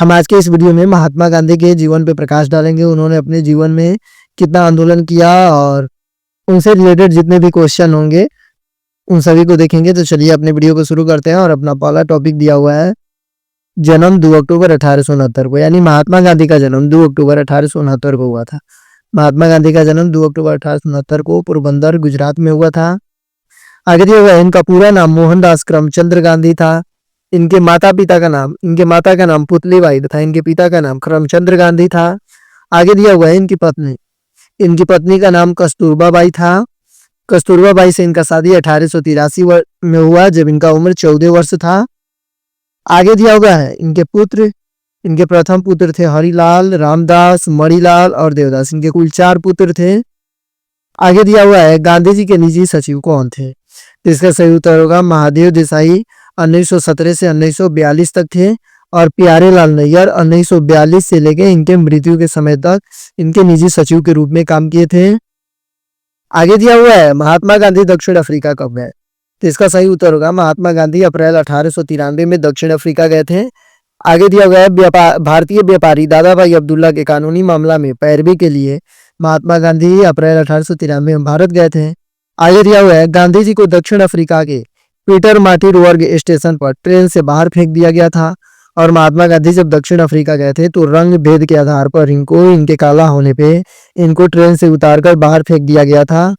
हम आज के इस वीडियो में महात्मा गांधी के जीवन पे प्रकाश डालेंगे। उन्होंने अपने जीवन में कितना आंदोलन किया और उनसे रिलेटेड जितने भी क्वेश्चन होंगे उन सभी को देखेंगे। तो चलिए अपने वीडियो को शुरू करते हैं और अपना पहला टॉपिक दिया हुआ है जन्म 2 अक्टूबर 1869 को, यानी महात्मा गांधी का जन्म 2 अक्टूबर 1869 को हुआ था। महात्मा गांधी का जन्म 2 अक्टूबर 1869 को पोरबंदर गुजरात में हुआ था। आगे दिया हुआ है इनका पूरा नाम मोहनदास करमचंद गांधी था। इनके माता का नाम पुतलीबाई तथा इनके पिता का नाम करमचंद गांधी था। आगे दिया हुआ है इनकी पत्नी का नाम कस्तूरबा बाई था। कस्तूरबा बाई से इनका शादी 1883 में हुआ जब इनका उम्र 14 वर्ष था। आगे दिया हुआ है इनके प्रथम पुत्र थे हरिलाल, रामदास, मणिलाल और देवदास। इनके कुल 4 पुत्र थे। आगे दिया हुआ है गांधी जी के निजी सचिव कौन थे। इसका सही उत्तर होगा महादेव देसाई। 1917 से 1942 तक थे और प्यारेलाल नैयर 1942 से लेके इनके मृत्यु के समय तक इनके निजी सचिव के रूप में काम किए थे। आगे दिया हुआ है महात्मा गांधी दक्षिण अफ्रीका कब गए। तो इसका सही उत्तर होगा महात्मा गांधी अप्रैल 1893 में दक्षिण अफ्रीका गए थे। आगे दिया हुआ है भारतीय व्यापारी दादा भाई अब्दुल्ला के कानूनी मामला में पैरवी के लिए महात्मा गांधी अप्रैल 1893 में भारत गए थे। आगे दिया हुआ है गांधी जी को दक्षिण अफ्रीका के पीटर मार्टिनबर्ग स्टेशन पर ट्रेन से बाहर फेंक दिया गया था और महात्मा गांधी जब दक्षिण अफ्रीका गए थे तो रंग भेद के आधार पर इनके काला होने पे इनको ट्रेन से उतारकर बाहर फेंक दिया गया था।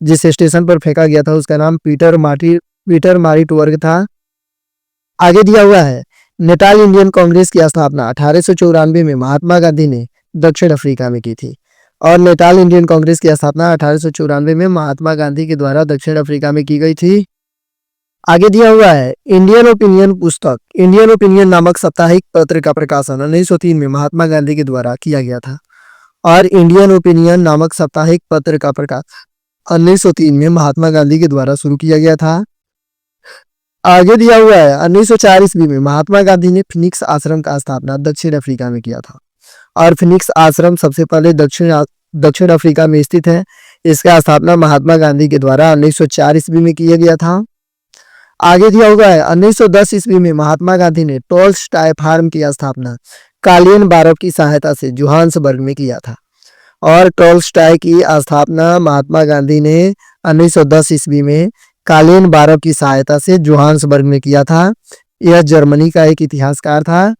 जिस स्टेशन पर फेंका गया था उसका नाम पीटर मार्टिनबर्ग था। आगे दिया हुआ है नेटाल इंडियन कांग्रेस की स्थापना 1894 में महात्मा गांधी ने दक्षिण अफ्रीका में की थी और नेटाल इंडियन कांग्रेस की स्थापना 1894 में महात्मा गांधी के द्वारा दक्षिण अफ्रीका में की गई थी। आगे दिया हुआ है इंडियन ओपिनियन नामक साप्ताहिक पत्र का प्रकाशन 1903 में महात्मा गांधी के द्वारा किया गया था और इंडियन ओपिनियन नामक साप्ताहिक पत्र का प्रकाशन 1903 में महात्मा गांधी के द्वारा शुरू किया गया था। आगे दिया हुआ है 1904 ईस्वी में महात्मा गांधी ने फिनिक्स आश्रम का स्थापना दक्षिण अफ्रीका में किया था और फिनिक्स आश्रम सबसे पहले दक्षिण अफ्रीका में स्थित है। इसका स्थापना महात्मा गांधी के द्वारा 1904 ईस्वी में किया गया था। आगे दिया हुआ है 1910 ईस्वी में महात्मा गांधी ने टॉलस्टॉय फार्म की स्थापना कार्लियन बारव की सहायता से जोहान्सबर्ग में किया था और टॉलस्टॉय की स्थापना महात्मा गांधी ने 1910 ईस्वी में कार्लियन बारव की सहायता से जोहान्सबर्ग में किया था। यह जर्मनी का एक इतिहासकार था।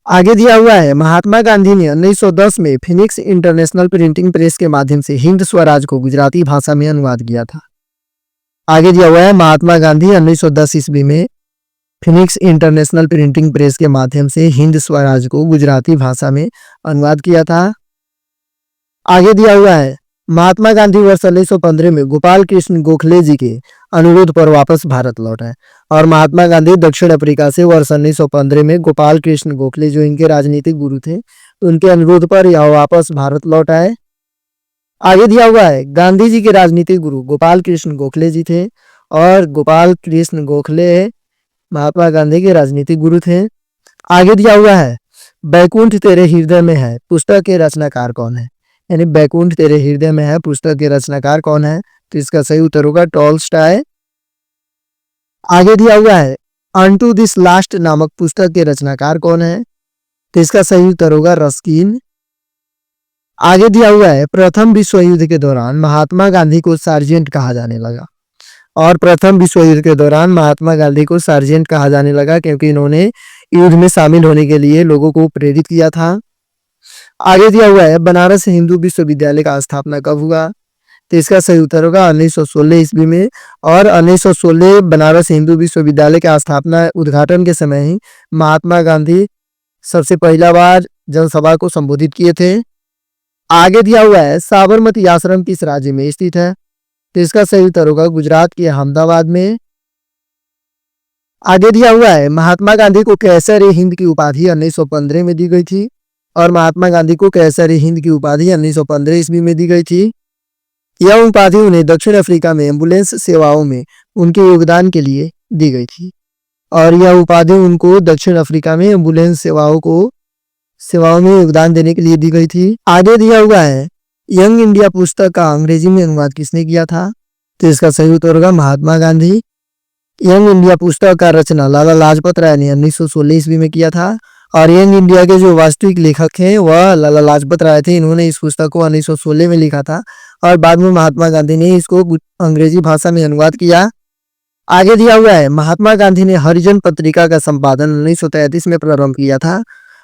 आगे दिया हुआ है महात्मा गांधी ने 1910 में फिनिक्स इंटरनेशनल प्रिंटिंग प्रेस के माध्यम से हिंद स्वराज को गुजराती भाषा में अनुवाद किया था। आगे दिया हुआ है महात्मा गांधी 1910 ईस्वी में फिनिक्स इंटरनेशनल प्रिंटिंग प्रेस के माध्यम से हिंद स्वराज को गुजराती भाषा में अनुवाद किया था। आगे दिया हुआ है महात्मा गांधी वर्ष 1915 में गोपाल कृष्ण गोखले जी के अनुरोध पर वापस भारत लौट आए और महात्मा गांधी दक्षिण अफ्रीका से वर्ष 1915 में गोपाल कृष्ण गोखले जो इनके राजनीतिक गुरु थे उनके अनुरोध पर यह वापस भारत लौट आए। आगे दिया हुआ है गांधी जी के राजनीतिक गुरु गोपाल कृष्ण गोखले जी थे और गोपाल कृष्ण गोखले महात्मा गांधी के राजनीतिक गुरु थे। आगे दिया हुआ है बैकुंठ तेरे हृदय में है पुस्तक के रचनाकार कौन है, यानी बैकुंठ तेरे हृदय में है पुस्तक के रचनाकार कौन है। तो इसका सही उत्तर होगा टॉलस्टॉय। आगे दिया हुआ है अनटू दिस लास्ट नामक पुस्तक के रचनाकार कौन है। तो इसका सही उत्तर होगा रस्किन। आगे दिया हुआ है प्रथम विश्व युद्ध के दौरान महात्मा गांधी को सार्जेंट कहा जाने लगा और प्रथम विश्व युद्ध के दौरान महात्मा गांधी को सार्जेंट कहा जाने लगा क्योंकि इन्होंने युद्ध में शामिल होने के लिए लोगों को प्रेरित किया था। आगे दिया हुआ है बनारस हिंदू विश्वविद्यालय का स्थापना कब हुआ। तो इसका सही उत्तर होगा 1916 ईस्वी में और 1916 बनारस हिंदू विश्वविद्यालय का स्थापना उद्घाटन के समय ही महात्मा गांधी सबसे पहला बार जनसभा को संबोधित किए थे। आगे दिया हुआ है साबरमती आश्रम किस राज्य में स्थित है। तो इसका सही उत्तर होगा गुजरात के अहमदाबाद में। आगे दिया हुआ है महात्मा गांधी को कैसर ए हिंद की उपाधि 1915 में दी गई थी और महात्मा गांधी को कैसर ए हिंद की उपाधि 1915 ईस्वी में दी गई थी। यह उपाधि उन्हें दक्षिण अफ्रीका में एम्बुलेंस सेवाओं में उनके योगदान के लिए दी गई थी और यह उपाधि उनको दक्षिण अफ्रीका में एम्बुलेंस सेवाओं में योगदान देने के लिए दी गई थी। आगे दिया हुआ है यंग इंडिया पुस्तक का अंग्रेजी में अनुवाद किसने किया था। तो इसका सही उत्तर होगा महात्मा गांधी। यंग इंडिया पुस्तक का रचना लाला लाजपत राय ने 1916 ईस्वी में किया था। और यंग इंडिया के जो वास्तविक लेखक हैं वह लाला लाजपत राय थे। इन्होंने इस पुस्तक को 1916 में लिखा था और बाद में महात्मा गांधी ने इसको अंग्रेजी भाषा में अनुवाद किया। आगे दिया हुआ है, महात्मा गांधी ने हरिजन पत्रिका का संपादन 1933 में प्रारंभ किया था।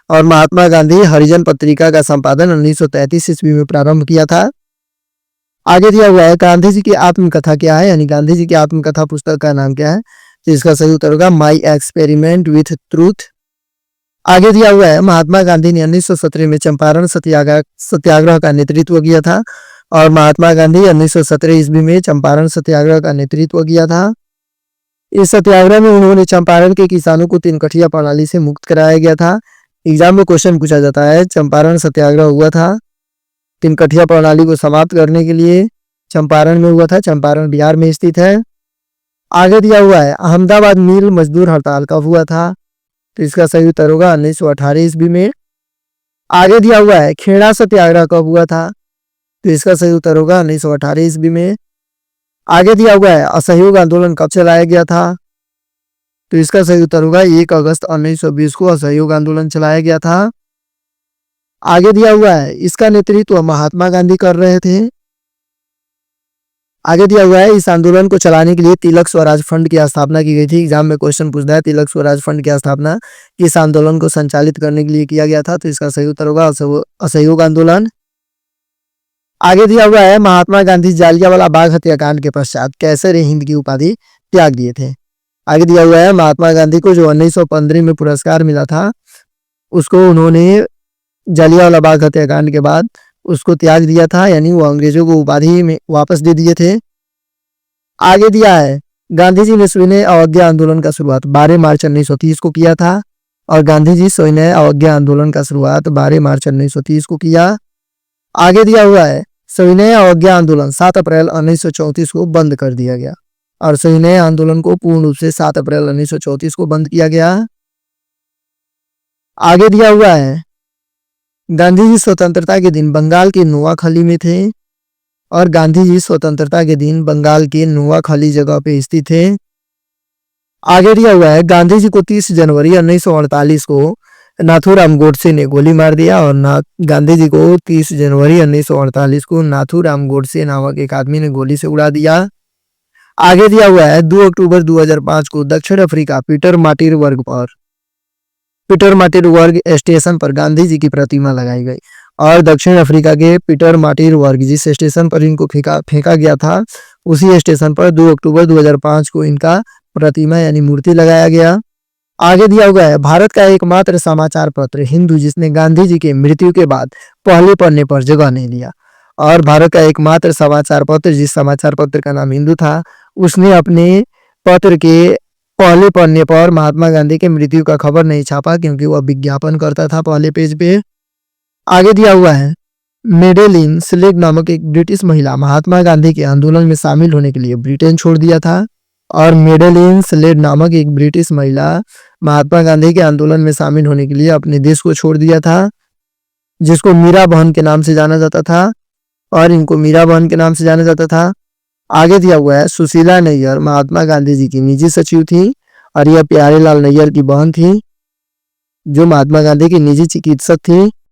और महात्मा गांधी हरिजन पत्रिका का संपादन 1933 ईस्वी में प्रारंभ किया था। आगे दिया हुआ है, गांधी जी की आत्मकथा क्या है, यानी गांधी जी की आत्मकथा पुस्तक का नाम क्या है। तो इसका सही उत्तर होगा माई एक्सपेरिमेंट विथ ट्रूथ। आगे दिया हुआ है, महात्मा गांधी ने 1917 में चंपारण सत्याग्रह का नेतृत्व किया था। और महात्मा गांधी 1917 ईस्वी में चंपारण सत्याग्रह का नेतृत्व किया था। इस सत्याग्रह में उन्होंने चंपारण के किसानों को तीन कठिया प्रणाली से मुक्त कराया गया था। एग्जाम में क्वेश्चन पूछा जाता है, चंपारण सत्याग्रह हुआ था तीन कठिया प्रणाली को समाप्त करने के लिए, चंपारण में हुआ था। चंपारण बिहार में स्थित है। आगे दिया हुआ है, अहमदाबाद मिल मजदूर हड़ताल कब हुआ था। तो इसका सही उत्तर होगा 1918 ईस्वी में। आगे दिया हुआ है, खेड़ा सत्याग्रह कब हुआ था। तो इसका सही उत्तर होगा 1918 ईस्वी में। आगे दिया हुआ है, असहयोग आंदोलन कब चलाया गया था। तो इसका सही उत्तर होगा 1 अगस्त 1920 को असहयोग आंदोलन चलाया गया था। आगे दिया हुआ है, इसका नेतृत्व महात्मा गांधी कर रहे थे। आगे दिया हुआ है, इस आंदोलन को चलाने के लिए तिलक स्वराज फंड की स्थापना की गई थी। एग्जाम में क्वेश्चन पूछता है, तिलक स्वराज फंड की स्थापना किस आंदोलन को संचालित करने के लिए किया गया था। तो इसका सही उत्तर होगा असहयोग आंदोलन। आगे दिया हुआ है, महात्मा गांधी जालियांवाला बाग हत्याकांड के पश्चात कैसर हिंद की उपाधि त्याग दिए थे। आगे दिया हुआ है, महात्मा गांधी को जो 1915 में पुरस्कार मिला था उसको उन्होंने जालियांवाला बाग हत्याकांड के बाद उसको त्याग दिया था, यानी वो अंग्रेजों को उपाधि में वापस दे दिए थे। आगे दिया है, गांधी जी ने सविनय अवज्ञा आंदोलन का शुरुआत 12 मार्च 1930 को किया था। और गांधी जी सविनय अवज्ञा आंदोलन का शुरुआत 12 मार्च 1930 को किया। आगे दिया हुआ है, सविनय अवज्ञा आंदोलन 7 अप्रैल 1934 को बंद कर दिया गया। और सविनय आंदोलन को पूर्ण रूप से 7 अप्रैल 1934 को बंद किया गया। आगे दिया हुआ है, गांधी जी स्वतंत्रता के दिन बंगाल के नोआखली में थे। और गांधी जी स्वतंत्रता के दिन बंगाल के नोआखली जगह पे स्थित थे। आगे दिया हुआ है, गांधी जी को 30 जनवरी 1948 को नाथूराम गोडसे ने गोली मार दिया। और गांधी जी को 30 जनवरी 1948 को नाथूराम गोडसे नामक एक आदमी ने गोली से उड़ा दिया। आगे दिया हुआ है, 2 अक्टूबर 2005 को दक्षिण अफ्रीका पीटर मार्टिरबर्ग स्टेशन पर गांधी जी की प्रतिमा लगाई गई। और दक्षिण अफ्रीका के पीटर मार्टिरबर्ग जिस स्टेशन पर इनको फेंका गया था उसी स्टेशन पर 2 अक्टूबर 2005 को इनका प्रतिमा यानी मूर्ति लगाया गया। आगे दिया हुआ है, भारत का एकमात्र समाचार पत्र हिंदू जिसने गांधी जी के मृत्यु के बाद पहले पन्ने पर जगह नहीं लिया। और भारत का एकमात्र समाचार पत्र जिस समाचार पत्र का नाम हिंदू था उसने अपने पत्र के पहले पन्ने पर महात्मा गांधी के मृत्यु का खबर नहीं छापा, क्योंकि वह विज्ञापन करता था पहले पेज पे। आगे दिया हुआ है, मेडेलिन स्लेग नामक एक ब्रिटिश महिला महात्मा गांधी के आंदोलन में शामिल होने के लिए ब्रिटेन छोड़ दिया था। और मेडेलिन स्लेग नामक एक ब्रिटिश महिला महात्मा गांधी के आंदोलन में शामिल होने के लिए अपने देश को छोड़ दिया था, जिसको मीरा बहन के नाम से जाना जाता था। और इनको मीरा बहन के नाम से जाना जाता था। आगे दिया हुआ है, सुशीला नैयर महात्मा गांधी जी की निजी सचिव थी। और यह प्यारेलाल नैयर की बहन थी जो महात्मा गांधी की निजी चिकित्सक थी।